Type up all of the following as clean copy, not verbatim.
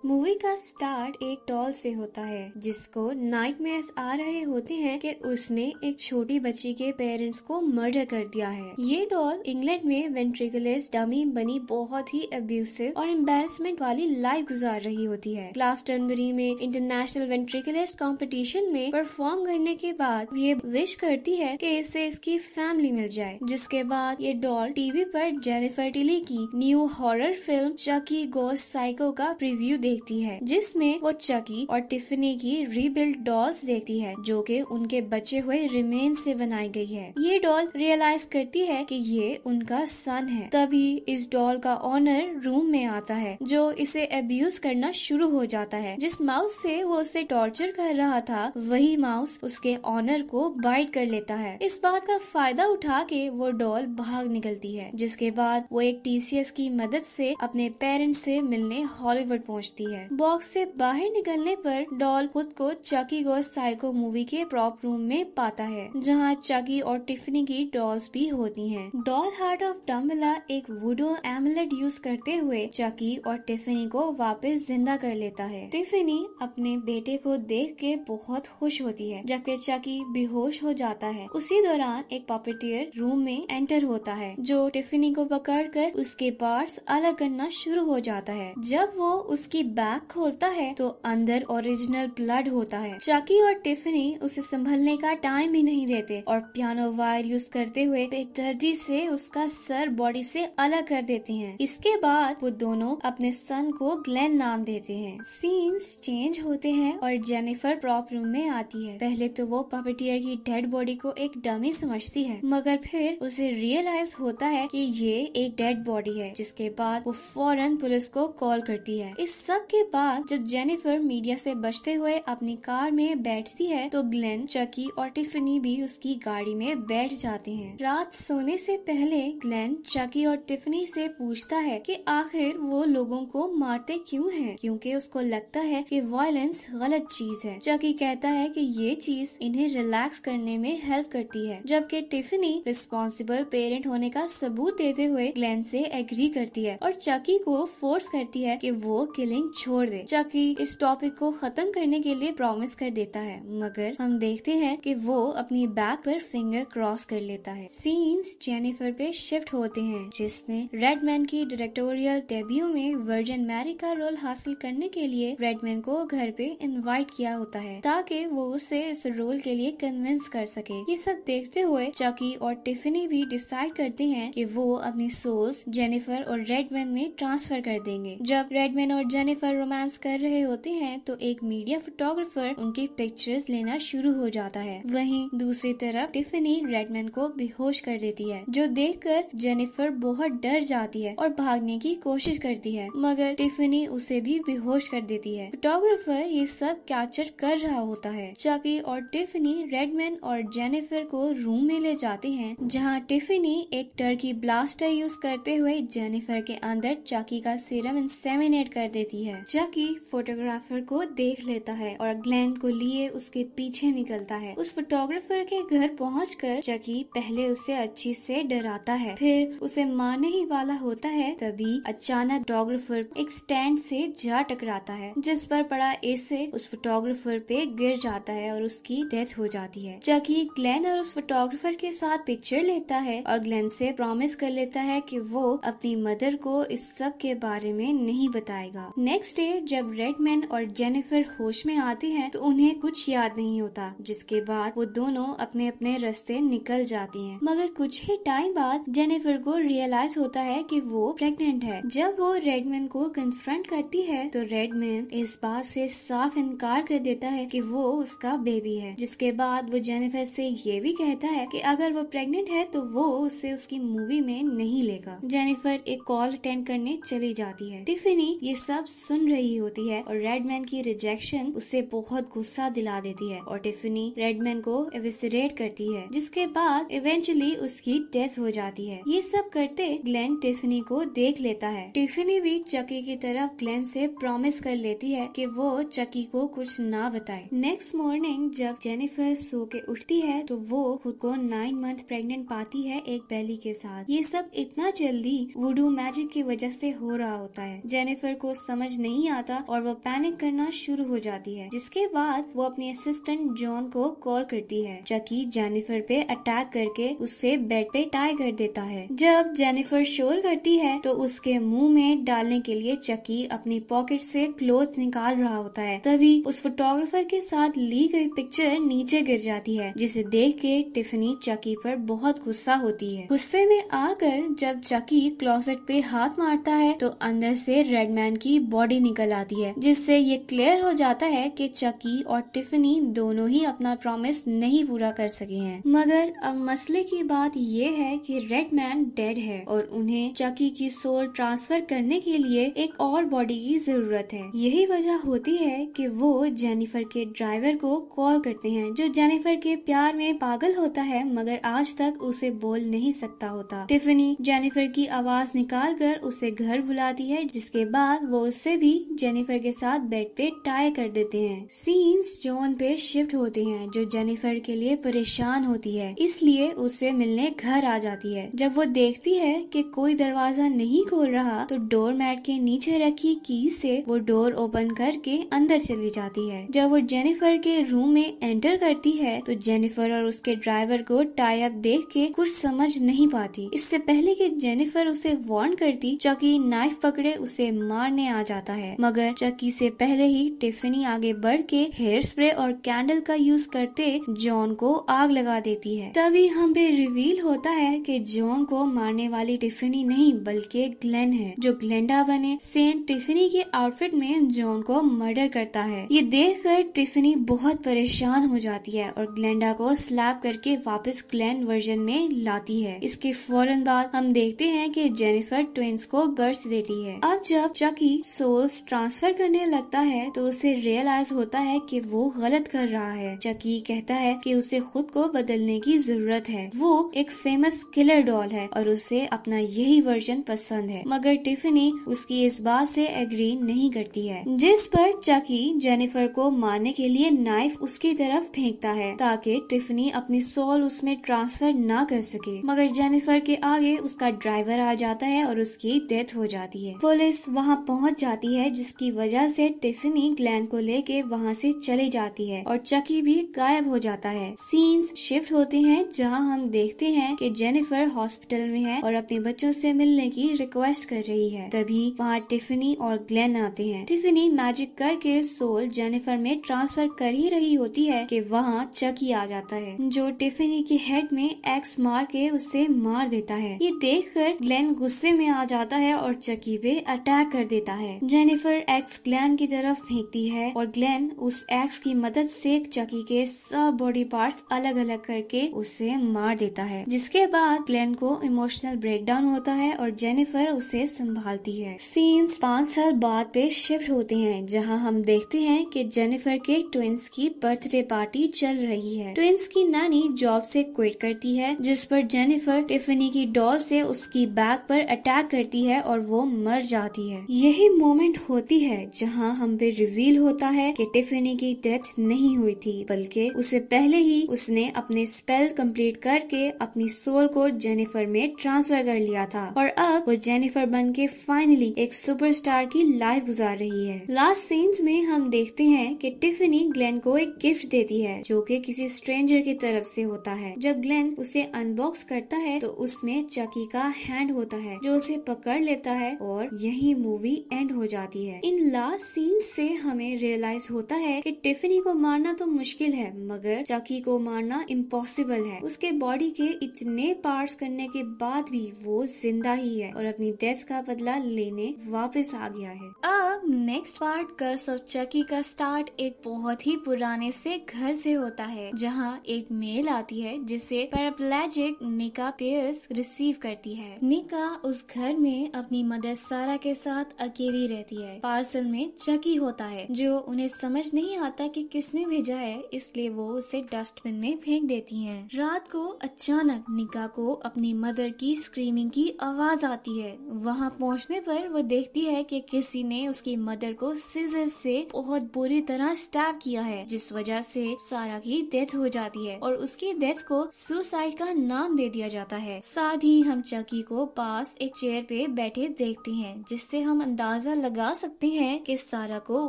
Movie का start एक doll से होता है जिसको नाइटमेयर्स आ रहे होते हैं कि उसने एक छोटी बच्ची के पेरेंट्स को मर्डर कर दिया है। ये डॉल इंग्लैंड में वेंट्रिकुलस डमी बनी बहुत ही अब्यूसिव और एम्बैरसमेंट वाली लाइफ गुजार रही होती है। ग्लासटनबरी में इंटरनेशनल वेंट्रिकुलस कंपटीशन में परफॉर्म करने के बाद ये विश करती है कि इसे इसकी फैमिली मिल जाए, जिसके बाद ये डॉल टीवी पर जेनिफर टिली की न्यू हॉरर फिल्म चकी गोस्ट साइको का प्रीव्यू देखती है, जिसमें वो चकी और टिफनी की रीबिल्ड डॉल्स देखती है जो कि उनके बचे हुए रिमेन से बनाई गई है। ये डॉल रियलाइज करती है कि ये उनका सन है। तभी इस डॉल का ऑनर रूम में आता है जो इसे अब्यूज करना शुरू हो जाता है। जिस माउस से वो उसे टॉर्चर कर रहा था वही माउस उसके ऑनर को बाइट कर लेता है। इस बात का फायदा उठा के वो डॉल भाग निकलती है, जिसके बाद वो एक टीसीएस की मदद से अपने पेरेंट्स से मिलने हॉलीवुड पहुंचती है। बॉक्स से बाहर निकलने पर डॉल खुद को चकी गोस्ट साइको मूवी के प्रॉप रूम में पाता है, जहां चकी और टिफनी की डॉल्स भी होती हैं। डॉल हार्ट ऑफ डम्बला एक वुडो एमुलेट यूज करते हुए चकी और टिफनी को वापस जिंदा कर लेता है। टिफनी अपने बेटे को देख के बहुत खुश होती है, जबकि चकी बेहोश हो जाता है। उसी दौरान एक पपेटियर रूम में एंटर होता है जो टिफनी को पकड़कर उसके पार्ट्स अलग करना शुरू हो जाता है। जब वो उसकी बैग खोलता है तो अंदर ओरिजिनल ब्लड होता है। चकी और टिफनी उसे संभलने का टाइम ही नहीं देते और पियानो वायर यूज करते हुए बेदर्दी से उसका सर बॉडी से अलग कर देती हैं। इसके बाद वो दोनों अपने सन को ग्लेन नाम देते हैं। सीन्स चेंज होते हैं और जेनिफर प्रॉप रूम में आती है। पहले तो वो पपेटियर की डेड बॉडी को एक डमी समझती है, मगर फिर उसे रियलाइज होता है कि ये एक डेड बॉडी है। जिसके बाद वो फौरन पुलिस को कॉल करती है। इस सब के बाद जब जेनिफर मीडिया से बचते हुए अपनी कार में बैठती है तो ग्लेन, चकी और टिफनी भी उसकी गाड़ी में बैठ जाते हैं। रात सोने से पहले ग्लेन चकी और टिफनी से पूछता है कि आखिर वो लोगों को मारते क्यों हैं, क्योंकि उसको लगता है कि वायलेंस गलत चीज है। चकी कहता है कि ये चीज इन्हें रिलैक्स करने में हेल्प करती है, जबकि टिफनी रिस्पॉन्सिबल पेरेंट होने का सबूत देते हुए ग्लेन से एग्री करती है और चकी को फोर्स करती है कि वो किलिंग छोड़ दे। चकी इस टॉपिक को खत्म करने के लिए प्रॉमिस कर देता है, मगर हम देखते हैं कि वो अपनी बैक पर फिंगर क्रॉस कर लेता है। सीन्स जेनिफर पे शिफ्ट होते हैं, जिसने रेडमैन की डायरेक्टोरियल डेब्यू में वर्जिन मैरी का रोल हासिल करने के लिए रेडमैन को घर पे इनवाइट किया होता है ताकि वो उसे इस रोल के लिए कन्विंस कर सके। ये सब देखते हुए चकी और टिफनी भी डिसाइड करते हैं कि वो अपनी सोल्स जेनिफर और रेडमैन में ट्रांसफर कर देंगे। जब रेडमैन और जेनिफर रोमांस कर रहे होते हैं तो एक मीडिया फोटोग्राफर उनकी पिक्चर्स लेना शुरू हो जाता है। वहीं दूसरी तरफ टिफनी रेडमैन को बेहोश कर देती है, जो देखकर जेनिफर बहुत डर जाती है और भागने की कोशिश करती है, मगर टिफनी उसे भी बेहोश कर देती है। फोटोग्राफर ये सब कैप्चर कर रहा होता है। चकी और टिफनी रेडमैन और जेनिफर को रूम में ले जाते हैं, जहाँ टिफनी एक टर्की ब्लास्टर यूज करते हुए जेनिफर के अंदर चकी का सीरम इंसेमिनेट कर देती है। चकी फोटोग्राफर को देख लेता है और ग्लेन को लिए उसके पीछे निकलता है। उस फोटोग्राफर के घर पहुंचकर चकी पहले उसे अच्छी से डराता है, फिर उसे मारने ही वाला होता है। तभी अचानक फोटोग्राफर एक स्टैंड से जा टकराता है, जिस पर पड़ा एसिड उस फोटोग्राफर पे गिर जाता है और उसकी डेथ हो जाती है। चकी ग्लेन और उस फोटोग्राफर के साथ पिक्चर लेता है और ग्लेन से प्रॉमिस कर लेता है कि वो अपनी मदर को इस सब के बारे में नहीं बताएगा। नेक्स्ट डे जब रेडमैन और जेनिफर होश में आते हैं तो उन्हें कुछ याद नहीं होता, जिसके बाद वो दोनों अपने अपने रास्ते निकल जाती हैं। मगर कुछ ही टाइम बाद जेनिफर को रियलाइज होता है कि वो प्रेग्नेंट है। जब वो रेडमैन को कन्फ्रंट करती है तो रेडमैन इस बात से साफ इनकार कर देता है कि वो उसका बेबी है, जिसके बाद वो जेनिफर से ये भी कहता है कि अगर वो प्रेग्नेंट है तो वो उसे उसकी मूवी में नहीं लेगा। जेनिफर एक कॉल अटेंड करने चली जाती है। टिफनी ये सब सुन रही होती है और रेडमैन की रिजेक्शन उसे बहुत गुस्सा दिला देती है और टिफनी रेडमैन को एविसिरेट करती है, जिसके बाद इवेंचुअली उसकी डेथ हो जाती है। ये सब करते ग्लेन टिफनी को देख लेता है। टिफनी भी चकी की तरफ ग्लेन से प्रॉमिस कर लेती है कि वो चकी को कुछ ना बताए। नेक्स्ट मॉर्निंग जब जेनिफर सो के उठती है तो वो खुद को 9 मंथ प्रेग्नेंट पाती है एक बेली के साथ। ये सब इतना जल्दी वुडू मैजिक की वजह से हो रहा होता है। जेनिफर को समझ समझ नहीं आता और वो पैनिक करना शुरू हो जाती है, जिसके बाद वो अपने असिस्टेंट जॉन को कॉल करती है। चकी जेनिफर पे अटैक करके उससे बेड पे टाई कर देता है। जब जेनिफर शोर करती है तो उसके मुंह में डालने के लिए चकी अपनी पॉकेट से क्लोथ निकाल रहा होता है। तभी उस फोटोग्राफर के साथ ली गई पिक्चर नीचे गिर जाती है, जिसे देख के टिफनी चकी पर बहुत गुस्सा होती है। गुस्से में आकर जब चकी क्लोसेट पे हाथ मारता है तो अंदर से रेडमैन की बॉडी निकल आती है, जिससे ये क्लियर हो जाता है कि चकी और टिफनी दोनों ही अपना प्रॉमिस नहीं पूरा कर सके हैं। मगर अब मसले की बात ये है कि रेडमैन डेड है और उन्हें चकी की सोल ट्रांसफर करने के लिए एक और बॉडी की जरूरत है। यही वजह होती है कि वो जेनिफर के ड्राइवर को कॉल करते हैं, जो जेनिफर के प्यार में पागल होता है मगर आज तक उसे बोल नहीं सकता होता। टिफनी जेनिफर की आवाज निकाल कर उसे घर बुलाती है, जिसके बाद वो उससे भी जेनिफर के साथ बेड पे टाई कर देते हैं। सीन्स जॉन पे शिफ्ट होते हैं, जो जेनिफर के लिए परेशान होती है, इसलिए उसे मिलने घर आ जाती है। जब वो देखती है कि कोई दरवाजा नहीं खोल रहा तो डोर मैट के नीचे रखी की से वो डोर ओपन करके अंदर चली जाती है। जब वो जेनिफर के रूम में एंटर करती है तो जेनिफर और उसके ड्राइवर को टाई अप देख के कुछ समझ नहीं पाती। इससे पहले कि जेनिफर उसे वार्न करती, चकी नाइफ पकड़े उसे मारने आ जाता है, मगर चकी से पहले ही टिफनी आगे बढ़ के हेयर स्प्रे और कैंडल का यूज करते जॉन को आग लगा देती है। तभी हम पे रिवील होता है कि जॉन को मारने वाली टिफनी नहीं बल्कि ग्लेन है, जो ग्लेंडा बने सेंट टिफनी के आउटफिट में जॉन को मर्डर करता है। ये देखकर टिफनी बहुत परेशान हो जाती है और ग्लेंडा को स्लैप करके वापस ग्लेन वर्जन में लाती है। इसके फौरन बाद हम देखते हैं कि जेनिफर ट्विंस को बर्थ देती है। अब जब चकी सोल्स ट्रांसफर करने लगता है तो उसे रियलाइज होता है कि वो गलत कर रहा है। चकी कहता है कि उसे खुद को बदलने की जरूरत है। वो एक फेमस किलर डॉल है और उसे अपना यही वर्जन पसंद है, मगर टिफनी उसकी इस बात से एग्री नहीं करती है, जिस पर चकी जेनिफर को मारने के लिए नाइफ उसकी तरफ फेंकता है ताकि टिफनी अपनी सोल उसमें ट्रांसफर ना कर सके। मगर जेनिफर के आगे उसका ड्राइवर आ जाता है और उसकी डेथ हो जाती है। पुलिस वहाँ पहुँच जाती है, जिसकी वजह से टिफनी ग्लेन को लेके वहाँ से चली जाती है और चकी भी गायब हो जाता है। सीन्स शिफ्ट होते हैं, जहाँ हम देखते हैं कि जेनिफर हॉस्पिटल में है और अपने बच्चों से मिलने की रिक्वेस्ट कर रही है। तभी वहाँ टिफनी और ग्लेन आते हैं। टिफनी मैजिक करके सोल जेनिफर में ट्रांसफर कर ही रही होती है कि वहाँ चकी आ जाता है, जो टिफनी के हेड में एक्स मार के उसे मार देता है। ये देखकर ग्लेन गुस्से में आ जाता है और चकी पे अटैक कर देता है। जेनिफर एक्स ग्लेन की तरफ फेंकती है और ग्लेन उस एक्स की मदद से चकी के सब बॉडी पार्ट्स अलग अलग करके उसे मार देता है, जिसके बाद ग्लेन को इमोशनल ब्रेकडाउन होता है और जेनिफर उसे संभालती है। सीन्स 5 साल बाद पे शिफ्ट होते हैं, जहां हम देखते हैं कि जेनिफर के ट्विंस की बर्थडे पार्टी चल रही है। ट्विंस की नानी जॉब से क्विट करती है, जिस पर जेनिफर टिफनी की डॉल से उसकी बैक पर अटैक करती है और वो मर जाती है। यही मोमेंट होती है जहां हम पे रिवील होता है कि टिफनी की डेथ नहीं हुई थी, बल्कि उसे पहले ही उसने अपने स्पेल कंप्लीट करके अपनी सोल को जेनिफर में ट्रांसफर कर लिया था और अब वो जेनिफर बन के फाइनली एक सुपरस्टार की लाइफ गुजार रही है। लास्ट सीन्स में हम देखते हैं कि टिफनी ग्लेन को एक गिफ्ट देती है, जो कि किसी स्ट्रेंजर की तरफ से होता है। जब ग्लेन उसे अनबॉक्स करता है तो उसमें चकी का हैंड होता है, जो उसे पकड़ लेता है और यही मूवी एंड हो जाती है। इन लास्ट सीन्स से हमें रियलाइज होता है कि टिफनी को मारना तो मुश्किल है, मगर चकी को मारना इम्पॉसिबल है। उसके बॉडी के इतने पार्ट्स करने के बाद भी वो जिंदा ही है और अपनी डेथ का बदला लेने वापस आ गया है। अब next part curse of Chucky का स्टार्ट एक बहुत ही पुराने से घर से होता है, जहाँ एक मेल आती है जिसे पैराप्लेजिक निका पियर्स रिसीव करती है। निका उस घर में अपनी मदर सारा के साथ अकेली रहती है। पार्सल में चकी होता है, जो उन्हें समझ नहीं आता कि किसने भेजा है, इसलिए वो उसे डस्टबिन में फेंक देती हैं। रात को अचानक निका को अपनी मदर की स्क्रीमिंग की आवाज आती है। वहाँ पहुँचने पर वो देखती है कि किसी ने उसकी मदर को सीजर से बहुत बुरी तरह स्टैब किया है, जिस वजह से सारा की डेथ हो जाती है और उसकी डेथ को सुसाइड का नाम दे दिया जाता है। साथ ही हम चकी को पास एक चेयर पे बैठे देखते हैं, जिससे हम अंदाजा लगा सकते हैं कि सारा को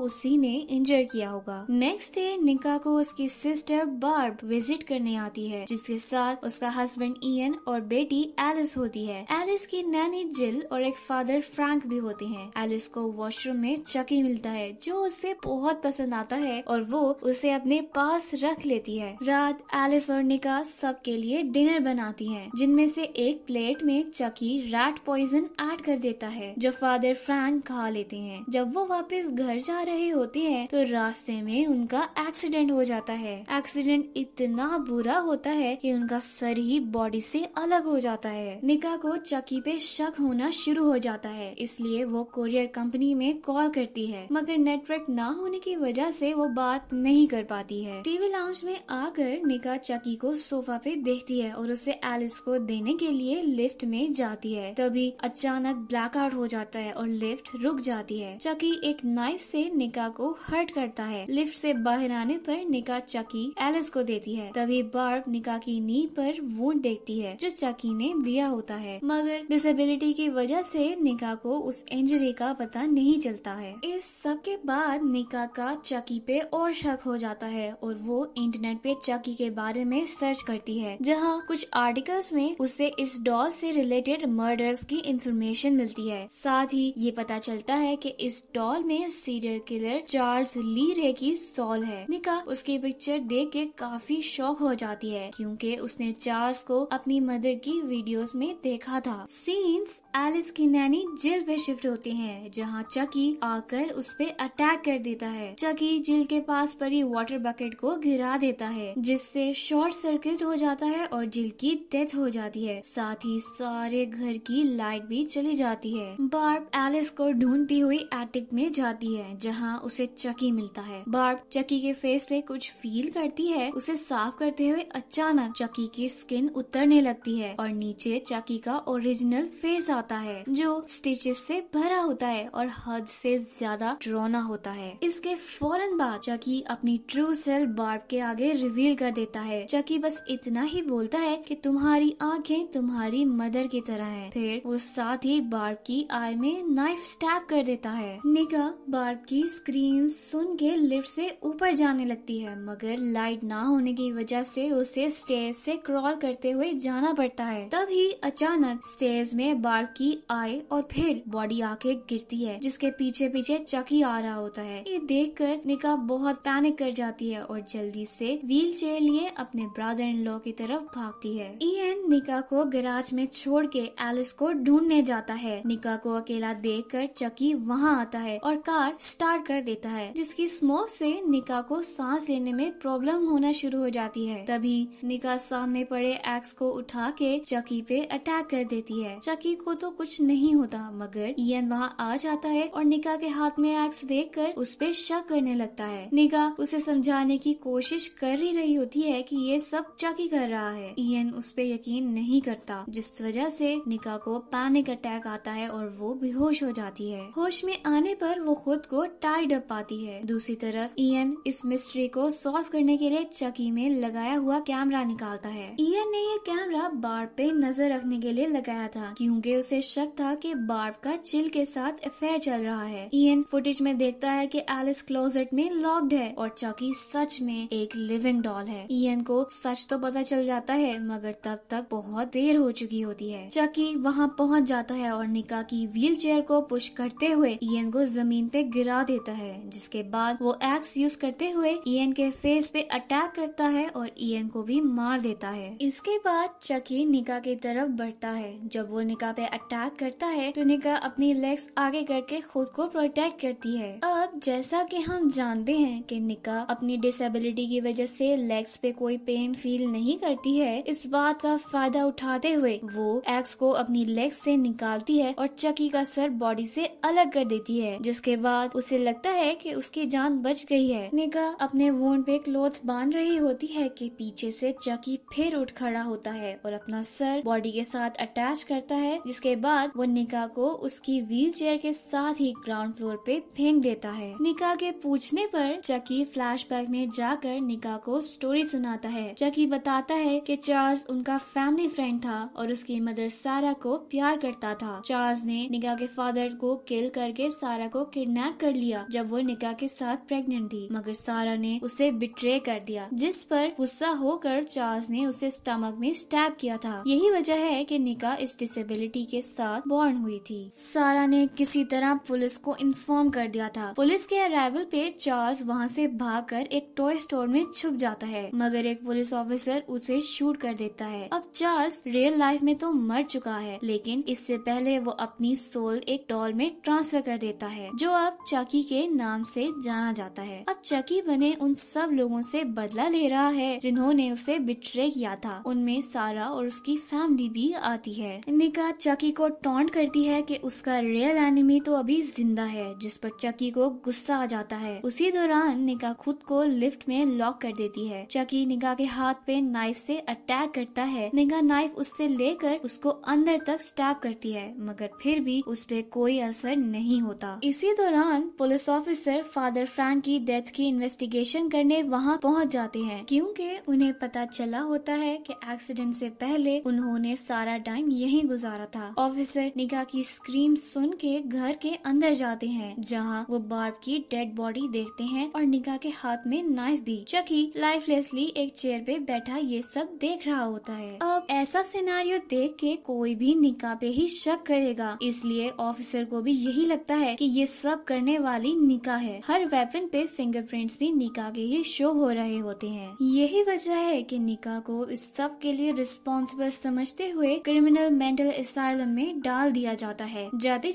उसी ने इंजर किया होगा। नेक्स्ट डे निका को उसकी सिस्टर बार्ब विजिट करने आती है, जिसके साथ उसका हस्बैंड इयन और बेटी एलिस होती है। एलिस की नैनी जिल और एक फादर फ्रैंक भी होते हैं। एलिस को वॉशरूम में चकी मिलता है जो उसे बहुत पसंद आता है और वो उसे अपने पास रख लेती है। रात एलिस और निका सबके लिए डिनर बनाती है, जिनमें से एक प्लेट में चकी रैट पॉइजन ऐड कर देता है जो फादर फ्रैंक खा लेते हैं। जब वो वापस घर जा रहे होते हैं तो रास्ते में उनका एक्सीडेंट हो जाता है। एक्सीडेंट इतना बुरा होता है कि उनका सर ही बॉडी से अलग हो जाता है। निका को चकी पे शक होना शुरू हो जाता है, इसलिए वो कोरियर कंपनी में कॉल करती है, मगर नेटवर्क ना होने की वजह से वो बात नहीं कर पाती है। टीवी लाउंज में आकर निका चकी को सोफा पे देखती है और उसे एलिस को देने के लिए लिफ्ट में जाती है। तभी अचानक ब्लैकआउट हो जाता है और लिफ्ट रुक जाती है। चकी एक नाइफ से निका को हर्ट करता है। लिफ्ट से बाहर आने पर निका चकी एलिस को देती है। तभी बार्ब निका की नी पर वुंड देखती है जो चकी ने दिया होता है, मगर डिसेबिलिटी की वजह से निका को उस इंजरी का पता नहीं चलता है। इस सब के बाद निका का चकी पे और शक हो जाता है और वो इंटरनेट पे चकी के बारे में सर्च करती है, जहाँ कुछ आर्टिकल्स में उसे इस डॉल से रिलेटेड मर्डर्स की इंफॉर्मेशन मिलती है। साथ ही ये पता चलता है कि इस डॉल में सीरियल किलर चार्ल्स ली रे की सॉल है। निका उसकी पिक्चर देख के काफी शॉक हो जाती है, क्योंकि उसने चार्ल्स को अपनी मदर की वीडियोस में देखा था। सीन्स एलिस की नैनी जिल पे शिफ्ट होते हैं, जहाँ चकी आकर उस पे अटैक कर देता है। चकी जिल के पास पड़ी वाटर बकेट को गिरा देता है, जिससे शॉर्ट सर्किट हो जाता है और जिल की डेथ हो जाती है। साथ ही सारे घर की लाइट भी चली जाती है। बार्ब एलिस को ढूंढती हुई एटिक में जाती है, जहाँ उसे चकी मिलता है। बार्ब चकी के फेस पे कुछ फील करती है। उसे साफ करते हुए अचानक चकी की स्किन उतरने लगती है और नीचे चकी का ओरिजिनल फेस आता है, जो स्टिचेस से भरा होता है और हद से ज्यादा डरावना होता है। इसके फौरन बाद चकी अपनी ट्रू सेल्फ बार्ब के आगे रिवील कर देता है। चकी बस इतना ही बोलता है कि तुम्हारी आंखें तुम्हारी मदर की तरह हैं। फिर वो साथ ही बार्ब की आई में नाइफ स्टैब कर देता है। निका बार्ब की स्क्रीम सुन के लिफ्ट से ऊपर जाने लगती है, मगर लाइट ना होने की वजह से उसे स्टेज से क्रॉल करते हुए जाना पड़ता है। तभी अचानक स्टेज में बार्ब की आई और फिर बॉडी आके गिरती है, जिसके पीछे पीछे चकी आ रहा होता है। ये देखकर निका बहुत पैनिक कर जाती है और जल्दी से व्हील चेयर लिए अपने ब्रदर इन लॉ की तरफ भागती है। इयन निका को गैराज में छोड़ के एलिस को ढूंढने जाता है। निका को अकेला देखकर चकी वहाँ आता है और कार स्टार्ट कर देता है, जिसकी स्मोक से निका को सांस लेने में प्रॉब्लम होना शुरू हो जाती है। तभी निका सामने पड़े एक्स को उठा के चकी पे अटैक कर देती है। चकी को तो कुछ नहीं होता, मगर इयन वहाँ आ जाता है और निका के हाथ में एक्स देखकर उस पे शक करने लगता है। निका उसे समझाने की कोशिश कर ही रही होती है कि ये सब चकी कर रहा है। इयन उस पे यकीन नहीं करता, जिस वजह से निका को पैनिक अटैक आता है और वो बेहोश हो जाती है। होश में आने पर वो खुद को टाइड अप पाती है। दूसरी तरफ इयन इस मिस्ट्री को सॉल्व करने के लिए चकी में लगाया हुआ कैमरा निकालता है। इयन ने ये कैमरा बार्ब पे नजर रखने के लिए लगाया था, क्योंकि उसे शक था कि बार्ब का जिल के साथ अफेयर चल रहा है। इयन फुटेज में देखता है कि एलिस क्लोजेट में लॉक्ड है और चकी सच में एक लिविंग डॉल है। इयन को सच तो पता चल जाता है, मगर तब तक बहुत देर हो चुकी होती है। चकी वहाँ पहुँच जाता है और निका की व्हील चेयर को पुश करते हुए इयन को जमीन पे गिरा देता है, जिसके बाद वो एक्स यूज करते हुए इयन के फेस पे अटैक करता है और इयन को भी मार देता है। इसके बाद चकी निका की तरफ बढ़ता है। जब वो निका पे अटैक करता है तो निका अपनी लेग्स आगे करके खुद को प्रोटेक्ट करती है। अब जैसा कि हम जानते हैं कि निका अपनी डिसेबिलिटी की वजह से लेग्स पे कोई पेन फील नहीं करती है, इस बात का फायदा उठाते हुए वो एक्स को अपनी लेग्स से निकालती है और चकी का सर बॉडी से अलग कर देती है, जिसके बाद उसे लगता है कि उसकी जान बच गई है। निका अपने वुंड पे क्लॉथ बांध रही होती है कि पीछे से चकी फिर उठ खड़ा होता है और अपना सर बॉडी के साथ अटैच करता है, जिसके बाद वो निका को उसकी व्हील चेयर के साथ ही ग्राउंड फ्लोर पे फेंक देता है। निका के पूछने पर चकी फ्लैशबैक में जाकर निका को स्टोरी सुनाता है। चकी बताता है कि चार्ल्स उनका फैमिली फ्रेंड था और उसकी मदर सारा को प्यार करता था। चार्ल्स ने निका के फादर को किल किल करके सारा को किडनैप कर लिया जब वो निका के साथ प्रेग्नेंट थी, मगर सारा ने उसे बिट्रे कर दिया, जिस पर गुस्सा होकर चार्ल्स ने उसे स्टमक में स्टैब किया था। यही वजह है कि निका इस डिसेबिलिटी के साथ बॉर्न हुई थी। सारा ने किसी तरह पुलिस को इन्फॉर्म कर दिया था। पुलिस के अराइवल पे चार्ल्स वहाँ से भागकर एक टॉय स्टोर में छुप जाता है, मगर एक पुलिस ऑफिसर उसे शूट कर देता है। अब चार्ल्स रियल लाइफ में तो मर चुका है, लेकिन इससे पहले वो अपनी सोल एक डॉल में ट्रांसफर कर देता है, जो अब चकी के नाम से जाना जाता है। अब चकी बने उन सब लोगों से बदला ले रहा है जिन्होंने उसे बिट्रे किया था। उनमें सारा और उसकी फैमिली भी आती है। निका चकी को टॉन्ट करती है कि उसका रियल एनिमी तो अभी जिंदा है, जिस पर चकी को गुस्सा आ जाता है। उसी दौरान निका खुद को लिफ्ट में लॉक कर देती है। चकी निका के हाथ पे नाइफ से अटैक करता है। निका नाइफ उससे लेकर उसको अंदर तक स्टैब करती है, मगर फिर भी उस पे कोई असर नहीं होता। इसी दौरान पुलिस ऑफिसर फादर फ्रैंक की डेथ की इन्वेस्टिगेशन करने वहाँ पहुँच जाते हैं, क्योंकि उन्हें पता चला होता है कि एक्सीडेंट से पहले उन्होंने सारा टाइम यहीं गुजारा था। ऑफिसर निका की स्क्रीम सुन के घर के अंदर जाते हैं, जहाँ वो बार्ब की डेड बॉडी देखते हैं और निका के हाथ में नाइफ भी। चकी लाइफलेसली एक चेयर पे बैठा ये सब देख रहा होता है। अब ऐसा सिनेरियो देख के कोई भी निका पे ही शक करेगा, इसलिए ऑफिसर को भी यही लगता है कि ये सब करने वाली निका है। हर वेपन पे फिंगरप्रिंट्स भी निका के ही शो हो रहे होते हैं। यही वजह है कि निका को इस सब के लिए रिस्पॉन्सिबल समझते हुए क्रिमिनल मेंटल असाइलम में डाल दिया जाता है। जाते